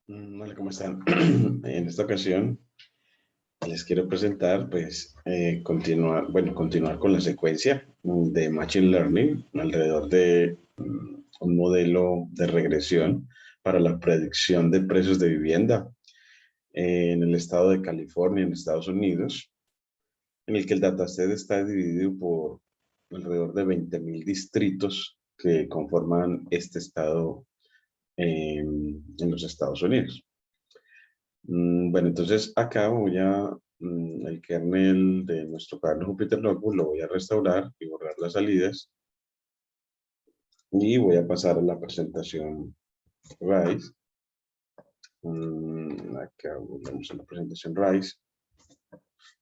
Hola, ¿cómo están? En esta ocasión les quiero presentar, continuar con la secuencia de Machine Learning alrededor de un modelo de regresión para la predicción de precios de vivienda en el estado de California, en Estados Unidos, en el que el dataset está dividido por alrededor de 20.000 distritos que conforman este estado en los Estados Unidos. Bueno, entonces acá el kernel de nuestro cuaderno Jupyter Notebook lo voy a restaurar y borrar las salidas. Y voy a pasar a la presentación RISE. Acá volvemos a la presentación RISE.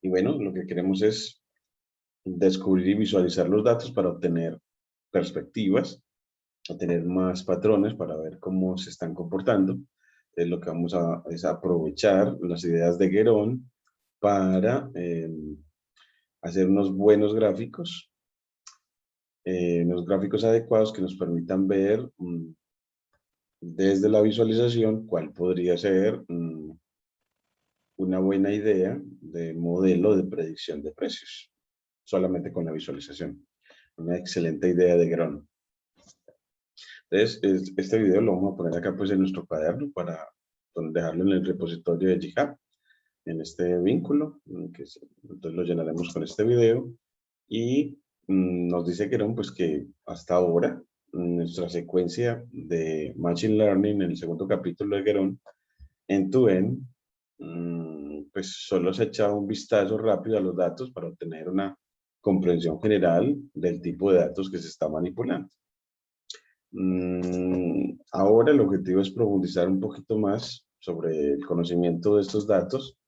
Y bueno, lo que queremos es descubrir y visualizar los datos para obtener perspectivas, obtener más patrones para ver cómo se están comportando. Entonces lo que vamos a es aprovechar las ideas de Guerón para hacer unos gráficos adecuados que nos permitan ver desde la visualización cuál podría ser una buena idea de modelo de predicción de precios, solamente con la visualización. Una excelente idea de Gron. Entonces, este video lo vamos a poner acá pues en nuestro cuaderno para dejarlo en el repositorio de GitHub, en este vínculo, entonces lo llenaremos con este video. Y nos dice Querón pues que hasta ahora nuestra secuencia de Machine Learning en el segundo capítulo de Querón, end-to-end, pues solo se ha echado un vistazo rápido a los datos para obtener una comprensión general del tipo de datos que se está manipulando. Ahora el objetivo es profundizar un poquito más sobre el conocimiento de estos datos.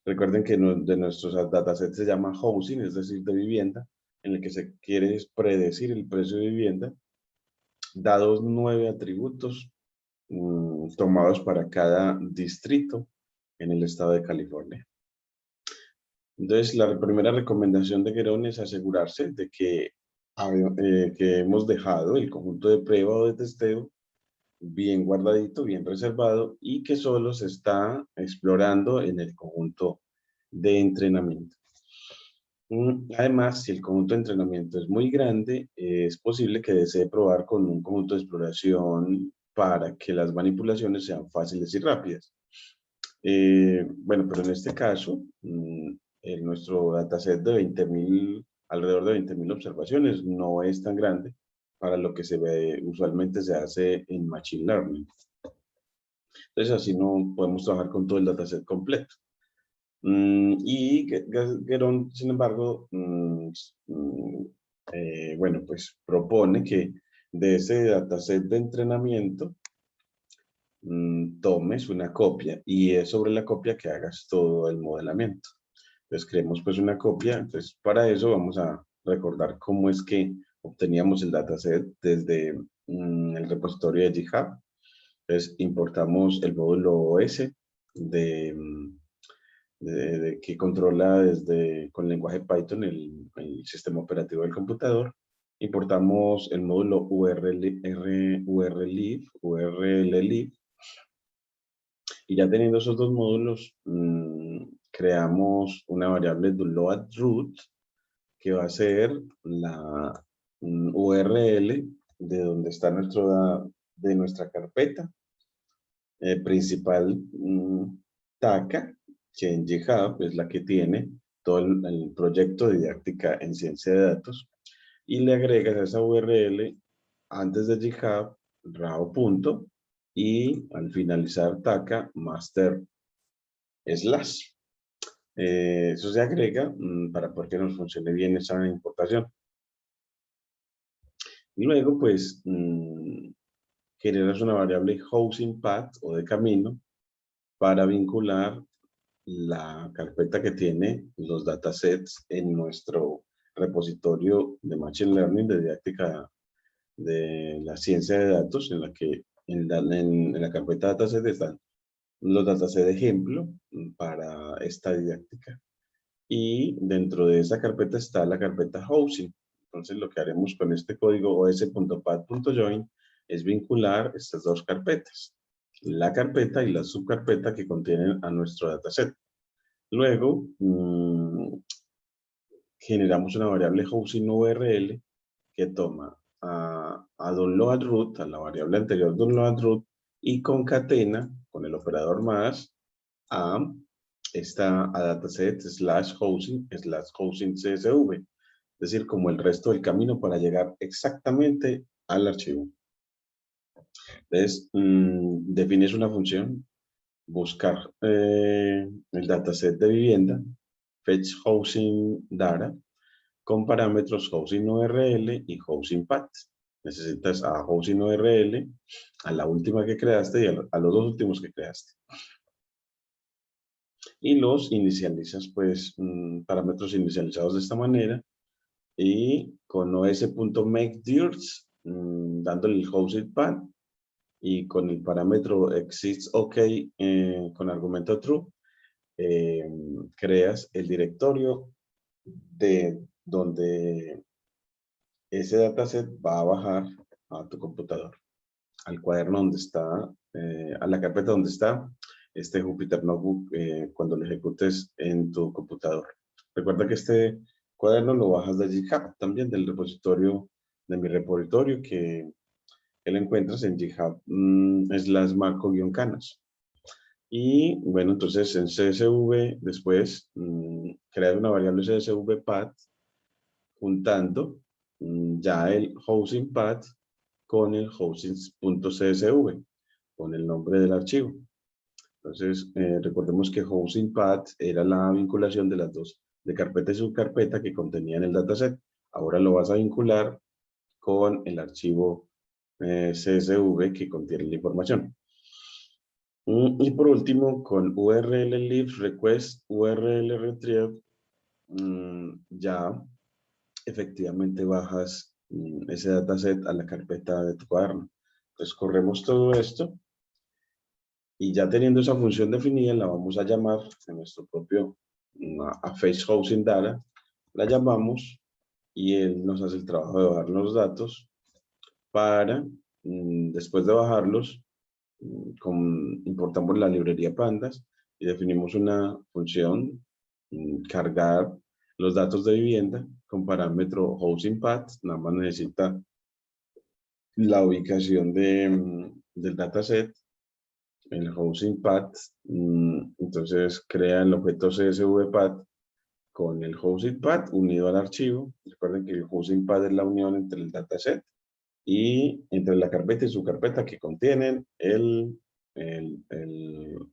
Recuerden que de nuestros datasets se llama housing, es decir, de vivienda, en el que se quiere predecir el precio de vivienda, dados 9 atributos tomados para cada distrito en el estado de California. Entonces, la primera recomendación de Guerón es asegurarse de que hemos dejado el conjunto de prueba o de testeo bien guardadito, bien reservado, y que solo se está explorando en el conjunto de entrenamiento. Además, si el conjunto de entrenamiento es muy grande, es posible que desee probar con un conjunto de exploración para que las manipulaciones sean fáciles y rápidas. Bueno, pero en este caso, nuestro dataset de 20.000, alrededor de 20.000 observaciones, no es tan grande para lo que usualmente se hace en Machine Learning. Entonces, así no podemos trabajar con todo el dataset completo. Y Guerón, sin embargo, bueno, pues propone que de ese dataset de entrenamiento tomes una copia y es sobre la copia que hagas todo el modelamiento. Entonces creemos pues una copia. Entonces para eso vamos a recordar cómo es que obteníamos el dataset desde el repositorio de GitHub. Entonces importamos el módulo OS que controla con lenguaje Python el sistema operativo del computador. Importamos el módulo urllib, y ya teniendo esos dos módulos, creamos una variable loadRoot que va a ser la URL de donde está de nuestra carpeta principal, TACA, que en GitHub es la que tiene todo el proyecto de didáctica en ciencia de datos, y le agregas a esa URL antes de GitHub, rao. Y al finalizar TACA, master slash. Eso se agrega para que nos funcione bien esa importación. Y luego, pues, generas una variable housing path o de camino para vincular la carpeta que tiene los datasets en nuestro repositorio de Machine Learning de didáctica de la ciencia de datos, en la que en la carpeta dataset están los datasets de ejemplo para esta didáctica. Y dentro de esa carpeta está la carpeta housing. Entonces lo que haremos con este código os.path.join es vincular estas dos carpetas. la carpeta y la subcarpeta que contienen a nuestro dataset. Luego, generamos una variable housing URL que toma a download_root, a la variable anterior download_root, y concatena con el operador más a dataset /housing CSV, es decir, como el resto del camino para llegar exactamente al archivo. Entonces, defines una función, buscar el dataset de vivienda, fetch housing data, con parámetros housing URL y housing path. Necesitas a housing URL, a la última que creaste y a los dos últimos que creaste. Y los inicializas, pues, parámetros inicializados de esta manera. Y con os.makeDirs, dándole el housing path, y con el parámetro exists OK con argumento true, creas el directorio de donde ese dataset va a bajar a tu computador, al cuaderno donde está, a la carpeta donde está este Jupyter Notebook cuando lo ejecutes en tu computador. Recuerda que este cuaderno lo bajas de GitHub, también del repositorio, de mi repositorio, que lo encuentras en GitHub /Marco-Canas. Y bueno, entonces en CSV después crear una variable CSV path juntando ya el housing path con el housing.csv, con el nombre del archivo. Entonces, recordemos que housing path era la vinculación de las dos, de carpeta y subcarpeta que contenían el dataset. Ahora lo vas a vincular con el archivo CSV que contiene la información. Y por último, con URL leave request, URL retrieve, ya efectivamente bajas ese dataset a la carpeta de tu cuaderno. Entonces corremos todo esto y ya teniendo esa función definida la vamos a llamar en nuestro propio a Fetch Housing Data, la llamamos y él nos hace el trabajo de bajar los datos para, después de bajarlos, importamos la librería Pandas y definimos una función, cargar los datos de vivienda con parámetro housing path, nada más necesita la ubicación del dataset, el housing path, entonces crea el objeto CSV path con el housing path unido al archivo. Recuerden que el housing path es la unión entre el dataset y entre la carpeta y su carpeta que contienen el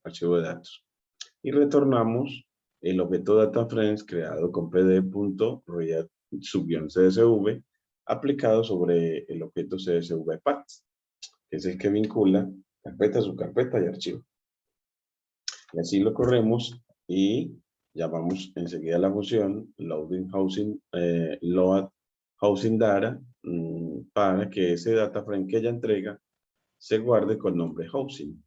archivo de datos. Y retornamos el objeto DataFrames creado con pd.read_csv aplicado sobre el objeto CSV path, que es el que vincula carpeta, subcarpeta y archivo. Y así lo corremos y llamamos enseguida la función load housing data para que ese data frame que ella entrega se guarde con nombre housing.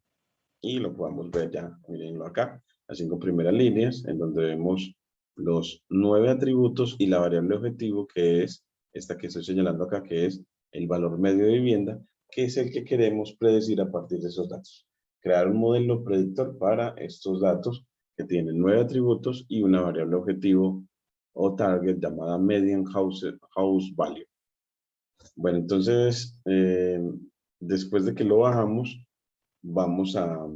Y lo podamos ver ya, mirenlo acá, las 5 primeras líneas en donde vemos los 9 atributos y la variable objetivo, que es esta que estoy señalando acá, que es el valor medio de vivienda, que es el que queremos predecir a partir de esos datos. Crear un modelo predictor para estos datos que tienen 9 atributos y una variable objetivo o target llamada median house value. Bueno, entonces, después de que lo bajamos, vamos a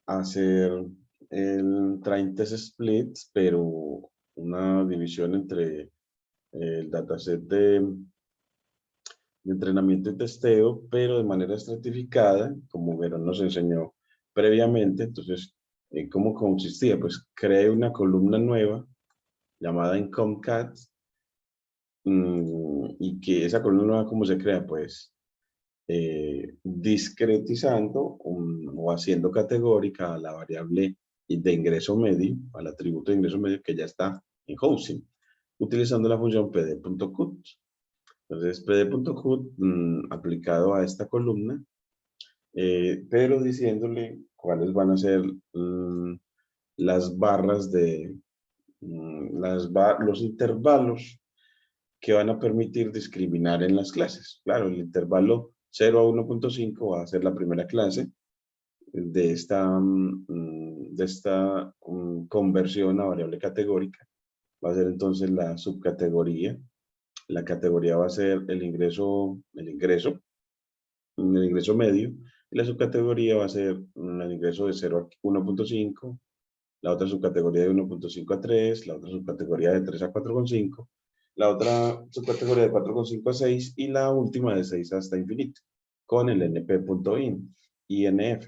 hacer el train test split, pero una división entre el dataset de entrenamiento y testeo, pero de manera estratificada, como Verón nos enseñó previamente. Entonces, ¿cómo consistía? Pues creé una columna nueva llamada IncomeCat, y que esa columna nueva, ¿cómo se crea? Pues discretizando o haciendo categórica a la variable de ingreso medio, al atributo de ingreso medio que ya está en housing, utilizando la función pd.cut. Entonces, pd.cut aplicado a esta columna, pero diciéndole cuáles van a ser las barras de los intervalos que van a permitir discriminar en las clases. Claro, el intervalo 0 a 1.5 va a ser la primera clase de esta conversión a variable categórica. Va a ser entonces la subcategoría. La categoría va a ser el ingreso medio, y la subcategoría va a ser el ingreso de 0 a 1.5, la otra subcategoría de 1.5 a 3, la otra subcategoría de 3 a 4.5, la otra subcategoría de 4.5 a 6 y la última de 6 hasta infinito, con el INF.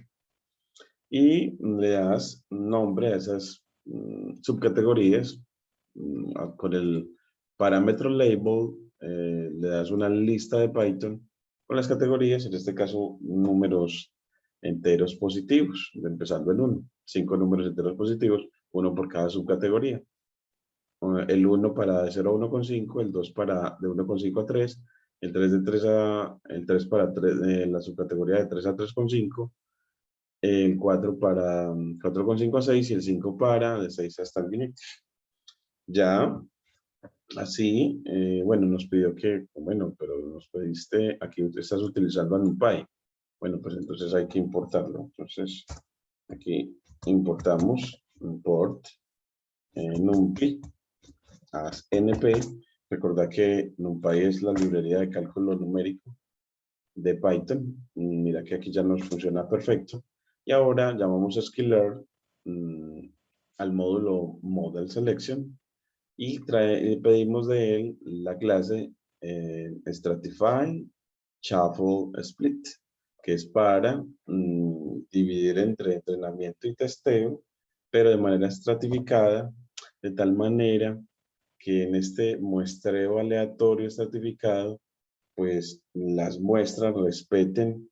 Y le das nombre a esas subcategorías con el parámetro label, le das una lista de Python con las categorías, en este caso números enteros positivos, empezando en 1, 5 números enteros positivos, uno por cada subcategoría. El 1 para de 0 a 1.5, el 2 para de 1.5 a 3, el 3 para la subcategoría de 3 a 3.5, el 4 para 4.5 a 6 y el 5 para de 6 hasta el infinito. Ya, así, bueno, nos pidió que, bueno, pero nos pediste, aquí estás utilizando NumPy. Bueno, pues entonces hay que importarlo. Entonces, aquí importamos, import NumPy, as NP. Recordad que NumPy es la librería de cálculo numérico de Python. Mira que aquí ya nos funciona perfecto. Y ahora llamamos a Skiller al módulo Model Selection y pedimos de él la clase Stratify Shuffle Split, que es para dividir entre entrenamiento y testeo, pero de manera estratificada, de tal manera que en este muestreo aleatorio estratificado, pues las muestras respeten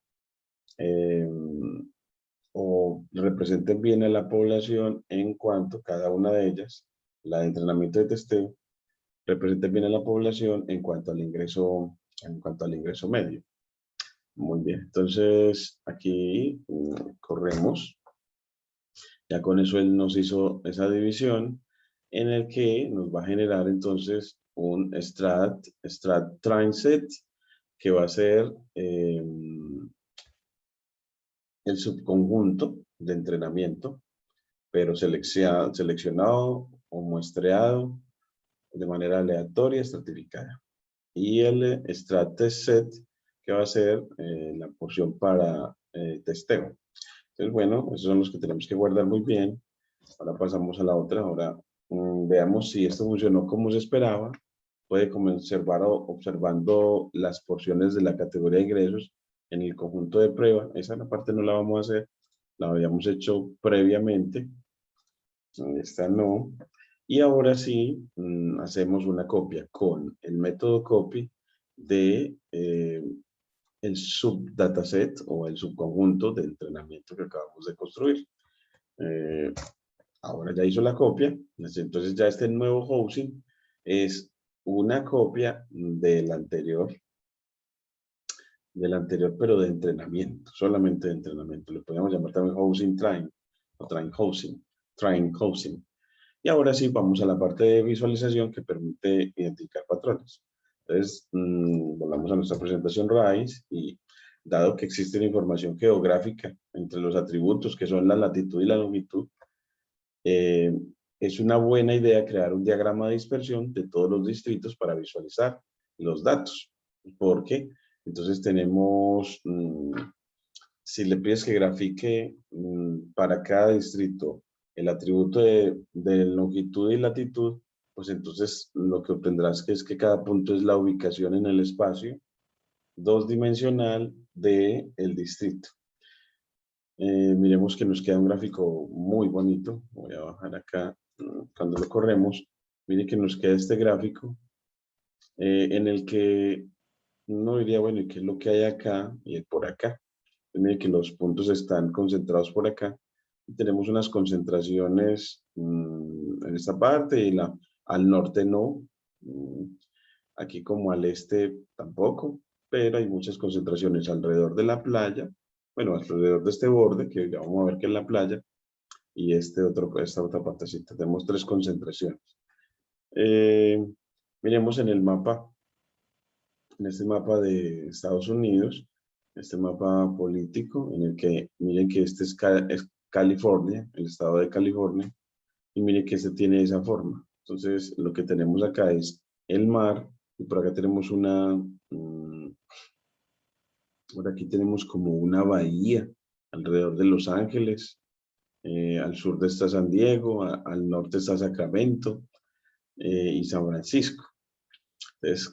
o representen bien a la población en cuanto cada una de ellas, la de entrenamiento de testeo, representen bien a la población en cuanto al ingreso medio. Muy bien, entonces aquí corremos. Ya con eso él nos hizo esa división en el que nos va a generar entonces un strat train set que va a ser el subconjunto de entrenamiento, pero seleccionado o muestreado de manera aleatoria, estratificada. Y el strat test set, que va a ser la porción para testeo. Entonces, bueno, esos son los que tenemos que guardar muy bien. Ahora pasamos a la otra. Ahora veamos si esto funcionó como se esperaba. Puede observar observando las porciones de la categoría de ingresos en el conjunto de prueba. Esa parte no la vamos a hacer. La habíamos hecho previamente. Esta no. Y ahora sí, hacemos una copia con el método copy de el subdataset o el subconjunto de entrenamiento que acabamos de construir. Ahora ya hizo la copia, entonces ya este nuevo housing es una copia del anterior, pero de entrenamiento, solamente de entrenamiento. Le podemos llamar también housing train o train housing. Y ahora sí, vamos a la parte de visualización que permite identificar patrones. Entonces, volvamos a nuestra presentación RISE y dado que existe una información geográfica entre los atributos que son la latitud y la longitud, es una buena idea crear un diagrama de dispersión de todos los distritos para visualizar los datos. ¿Por qué? Entonces tenemos, si le pides que grafique para cada distrito el atributo de longitud y latitud, pues entonces lo que obtendrás es que cada punto es la ubicación en el espacio dos-dimensional del distrito. Miremos que nos queda un gráfico muy bonito. Voy a bajar acá. Cuando lo corremos, mire que nos queda este gráfico en el que uno diría, bueno, ¿y qué es lo que hay acá y por acá? Mire que los puntos están concentrados por acá. Y tenemos unas concentraciones en esta parte y al norte no. Aquí como al este tampoco, pero hay muchas concentraciones alrededor de la playa. Bueno, alrededor de este borde, que ya vamos a ver que es la playa, y esta otra partecita. Tenemos tres concentraciones. Miremos en el mapa, en este mapa de Estados Unidos, este mapa político en el que, miren que este es California, el estado de California, y miren que este tiene esa forma. Entonces, lo que tenemos acá es el mar, y por acá tenemos por aquí tenemos como una bahía alrededor de Los Ángeles, al sur de está San Diego, al norte está Sacramento y San Francisco,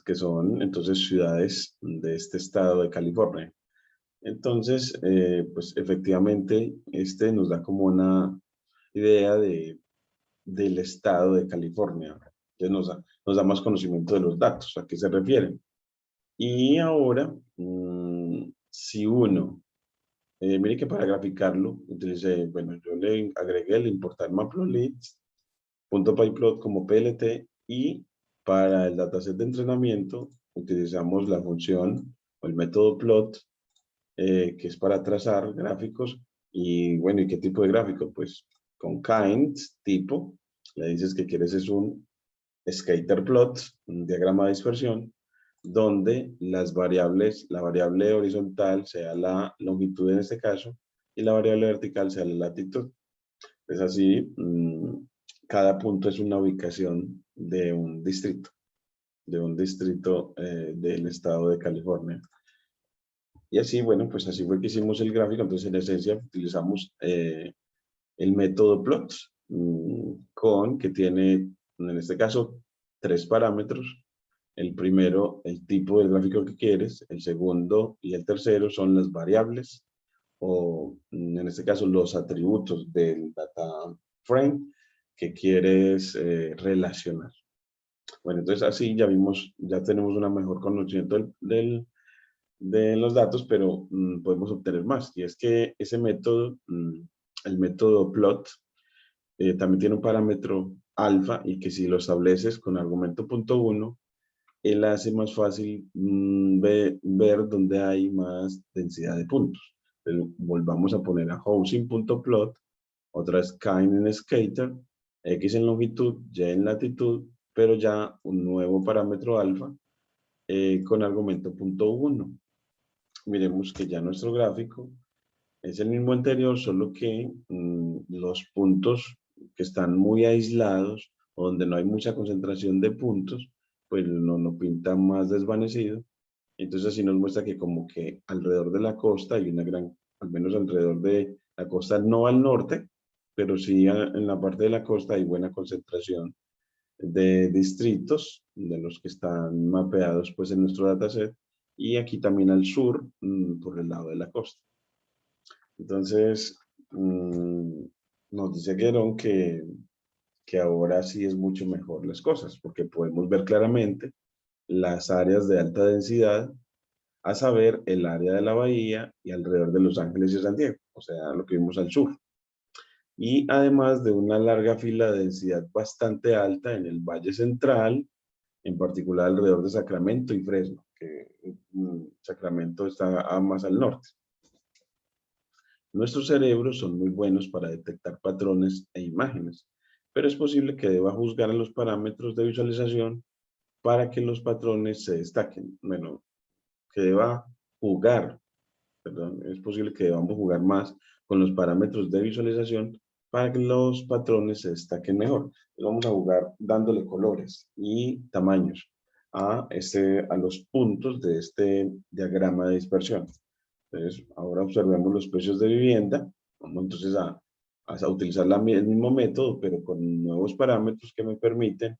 que son entonces ciudades de este estado de California. Entonces, pues efectivamente, este nos da como una idea del estado de California. Entonces nos da más conocimiento de los datos, a qué se refieren. Y ahora, si uno, mire que para graficarlo, utilicé, bueno, yo le agregué el importar matplotlib.pyplot como PLT y para el dataset de entrenamiento utilizamos la función o el método plot que es para trazar gráficos. Y bueno, ¿y qué tipo de gráfico? Pues con kind, tipo, le dices que quieres es un scatter plot, un diagrama de dispersión, donde las variables, la variable horizontal sea la longitud en este caso, y la variable vertical sea la latitud. Es así, cada punto es una ubicación de un distrito del estado de California. Y así, bueno, pues así fue que hicimos el gráfico. Entonces, en esencia, utilizamos el método plot, que tiene, en este caso, 3 parámetros. El primero, el tipo del gráfico que quieres. El segundo y el tercero son las variables, o en este caso, los atributos del data frame que quieres relacionar. Bueno, entonces así ya vimos, ya tenemos una mejor conocimiento de los datos, pero podemos obtener más. Y es que ese método, el método plot, también tiene un parámetro alfa y que si lo estableces con argumento punto 1, él hace más fácil ver dónde hay más densidad de puntos. Entonces, volvamos a poner a housing.plot, otra vez kind en scatter, x en longitud, y en latitud, pero ya un nuevo parámetro alfa con argumento punto 1. Miremos que ya nuestro gráfico es el mismo anterior, solo que los puntos que están muy aislados, donde no hay mucha concentración de puntos, pues no pinta más desvanecido. Entonces así nos muestra que como que alrededor de la costa hay una gran, al menos alrededor de la costa, no al norte, pero sí en la parte de la costa hay buena concentración de distritos, de los que están mapeados pues en nuestro dataset, y aquí también al sur, por el lado de la costa. Entonces, nos dice Guerón que ahora sí es mucho mejor las cosas, porque podemos ver claramente las áreas de alta densidad, a saber, el área de la bahía y alrededor de Los Ángeles y San Diego, o sea, lo que vimos al sur. Y además de una larga fila de densidad bastante alta en el Valle Central, en particular alrededor de Sacramento y Fresno, que Sacramento está más al norte. Nuestros cerebros son muy buenos para detectar patrones e imágenes, pero es posible que deba juzgar a los parámetros de visualización para que los patrones se destaquen. Bueno, que deba jugar, perdón, es posible que debamos jugar más con los parámetros de visualización para que los patrones se destaquen mejor. Vamos a jugar dándole colores y tamaños a los puntos de este diagrama de dispersión. Entonces, ahora observemos los precios de vivienda. Vamos entonces a utilizar el mismo método, pero con nuevos parámetros que me permiten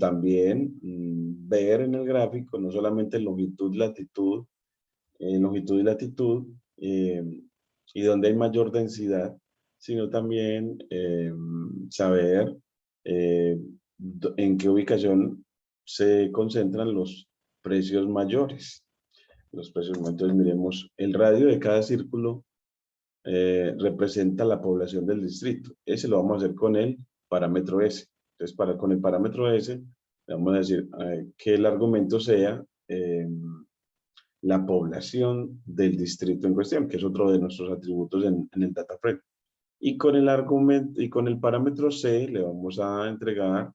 también ver en el gráfico no solamente longitud y latitud, y donde hay mayor densidad, sino también saber en qué ubicación se concentran los precios mayores. Los precios, entonces miremos, el radio de cada círculo representa la población del distrito. Ese lo vamos a hacer con el parámetro S. Entonces, con el parámetro S, le vamos a decir que el argumento sea la población del distrito en cuestión, que es otro de nuestros atributos en el data frame. Y con el argumento y con el parámetro C le vamos a entregar,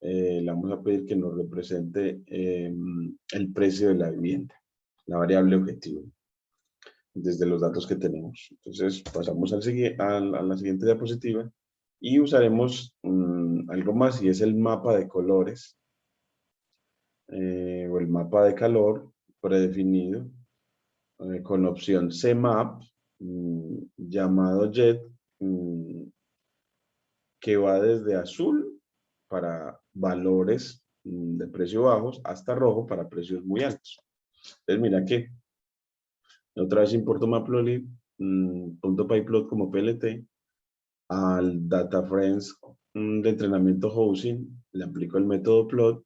le vamos a pedir que nos represente el precio de la vivienda, la variable objetivo. desde los datos que tenemos. Entonces pasamos a la siguiente diapositiva y usaremos algo más, y es el mapa de colores o el mapa de calor predefinido con opción CMAP llamado JET, que va desde azul para valores de precio bajos hasta rojo para precios muy altos. Entonces mira que otra vez importo Matplotlib, .pyplot como PLT, al DataFriends de entrenamiento Housing, le aplico el método plot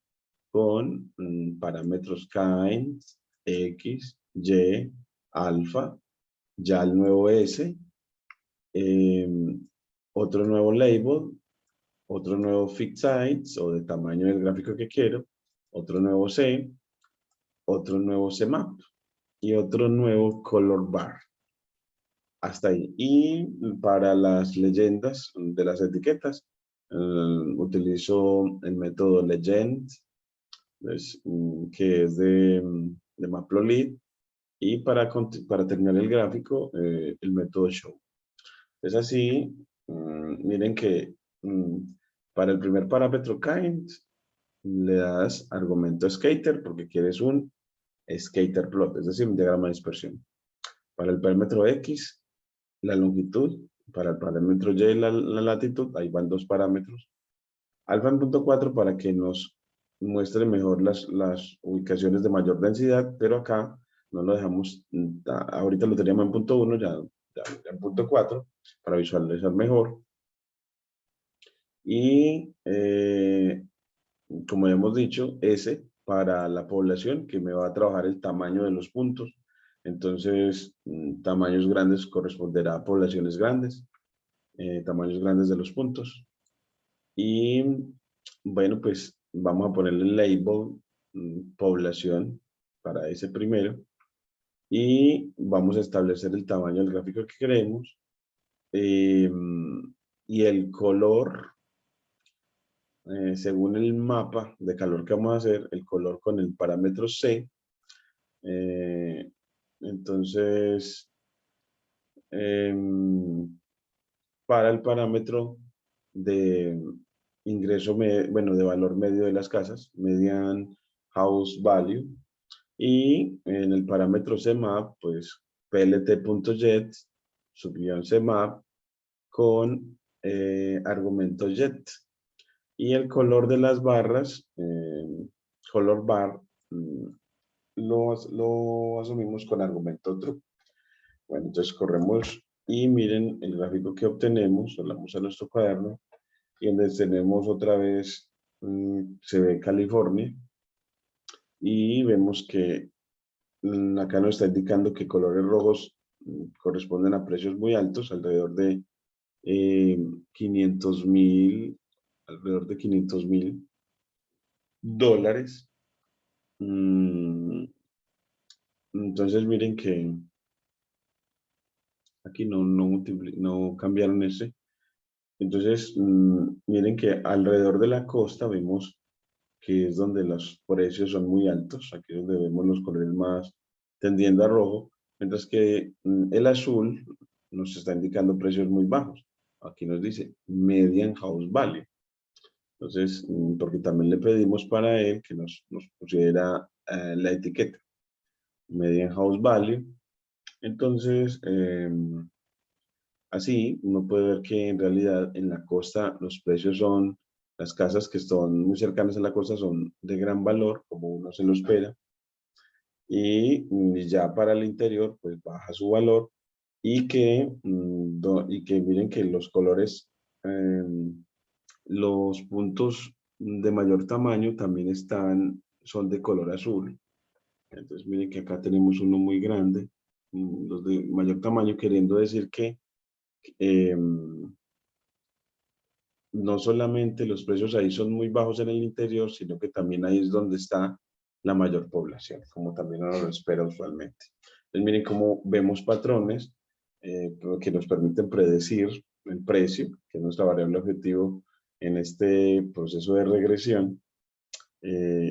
con parámetros kind, x, y, alfa, ya el nuevo s, otro nuevo label, otro nuevo fixed size o de tamaño del gráfico que quiero, otro nuevo c, otro nuevo cmap y otro nuevo color bar. Hasta ahí. Y para las leyendas de las etiquetas, utilizo el método legend, pues, que es de Matplotlib, y para terminar el gráfico, el método show. Es así, miren que para el primer parámetro kind, le das argumento skater porque quieres un skater plot, es decir, un diagrama de dispersión. Para el parámetro x, la longitud, para el parámetro y, la latitud, ahí van dos parámetros. Alfa en punto 4 para que nos muestre mejor las ubicaciones de mayor densidad, pero acá no lo dejamos, ahorita lo teníamos en punto 1, ya en punto 4, para visualizar mejor. Y como ya hemos dicho, S para la población, que me va a trabajar el tamaño de los puntos. Entonces, tamaños grandes corresponderá a poblaciones grandes, tamaños grandes de los puntos. Y bueno, pues vamos a ponerle el label población para ese primero. Y vamos a establecer el tamaño del gráfico que queremos. Y el color, según el mapa de calor que vamos a hacer, el color con el parámetro C. Entonces, para el parámetro de ingreso, bueno, de valor medio de las casas, median house value, y en el parámetro CMAP, pues plt.jet, subguión CMAP, con argumento jet. Y el color de las barras, color bar, lo asumimos con argumento true. Bueno, entonces corremos y miren el gráfico que obtenemos, hablamos a nuestro cuaderno, y donde tenemos otra vez, se ve California, y vemos que acá nos está indicando que colores rojos corresponden a precios muy altos, alrededor de 500,000, alrededor de $500,000. Entonces miren que aquí no cambiaron ese. Entonces miren que alrededor de la costa vemos que es donde los precios son muy altos. Aquí es donde vemos los colores más tendiendo a rojo, mientras que el azul nos está indicando precios muy bajos. Aquí nos dice median house value. Entonces, porque también le pedimos para él que nos pusiera la etiqueta median house value. Entonces, así uno puede ver que en realidad en la costa los precios son, las casas que están muy cercanas a la costa son de gran valor, como uno se lo espera, y ya para el interior pues baja su valor, y que miren que los colores, los puntos de mayor tamaño también son de color azul. Entonces miren que acá tenemos uno muy grande, los de mayor tamaño, queriendo decir que no solamente los precios ahí son muy bajos en el interior, sino que también ahí es donde está la mayor población, como también uno lo espera usualmente. Entonces miren cómo vemos patrones que nos permiten predecir el precio, que es nuestra variable objetivo en este proceso de regresión,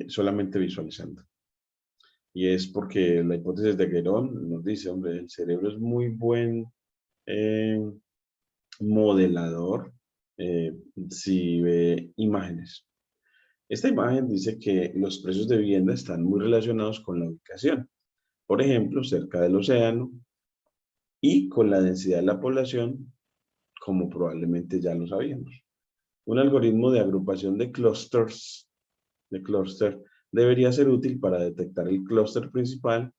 solamente visualizando. Y es porque la hipótesis de Guéron nos dice, hombre, el cerebro es muy buen eh, modelador si ve imágenes. Esta imagen dice que los precios de vivienda están muy relacionados con la ubicación. Por ejemplo, cerca del océano y con la densidad de la población, como probablemente ya lo sabíamos. Un algoritmo de agrupación de clusters, debería ser útil para detectar el clúster principal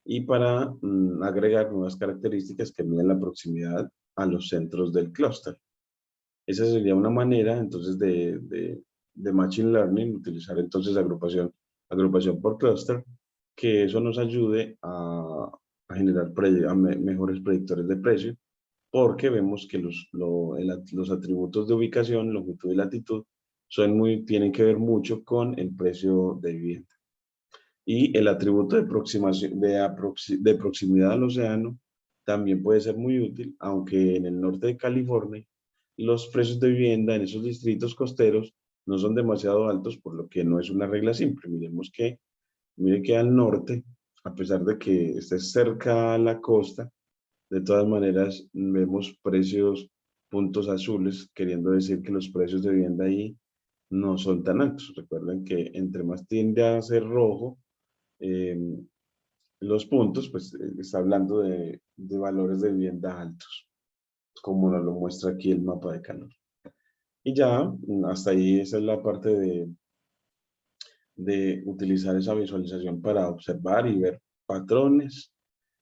y para agregar nuevas características que miden la proximidad a los centros del clúster. Esa sería una manera entonces de Machine Learning, utilizar entonces agrupación por clúster, que eso nos ayude a generar mejores predictores de precio, porque vemos que los atributos de ubicación, longitud y latitud, tienen que ver mucho con el precio de vivienda. Y el atributo de proximidad al océano también puede ser muy útil, aunque en el norte de California los precios de vivienda en esos distritos costeros no son demasiado altos, por lo que no es una regla simple. Mire que al norte, a pesar de que esté cerca a la costa, de todas maneras vemos puntos azules, queriendo decir que los precios de vivienda ahí no son tan altos. Recuerden que entre más tiende a ser rojo, eh, los puntos, pues está hablando de valores de vivienda altos, como nos lo muestra aquí el mapa de calor. Y ya, hasta ahí esa es la parte de utilizar esa visualización para observar y ver patrones.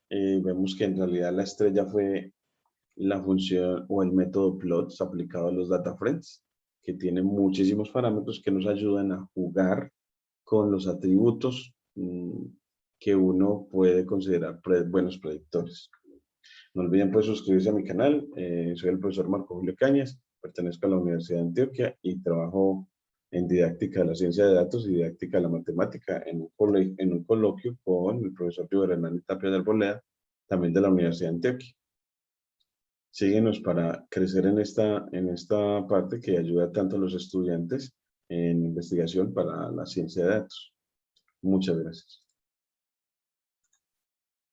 Vemos que en realidad la estrella fue la función o el método plots aplicado a los data frames, que tiene muchísimos parámetros que nos ayudan a jugar con los atributos que uno puede considerar buenos predictores. No olviden pues suscribirse a mi canal. Soy el profesor Marco Julio Cañas, pertenezco a la Universidad de Antioquia y trabajo en didáctica de la ciencia de datos y didáctica de la matemática en un coloquio con el profesor Rivera Hernández Tapia de Arboleda, también de la Universidad de Antioquia. Síguenos para crecer en esta parte que ayuda tanto a los estudiantes en investigación para la ciencia de datos. Muchas gracias.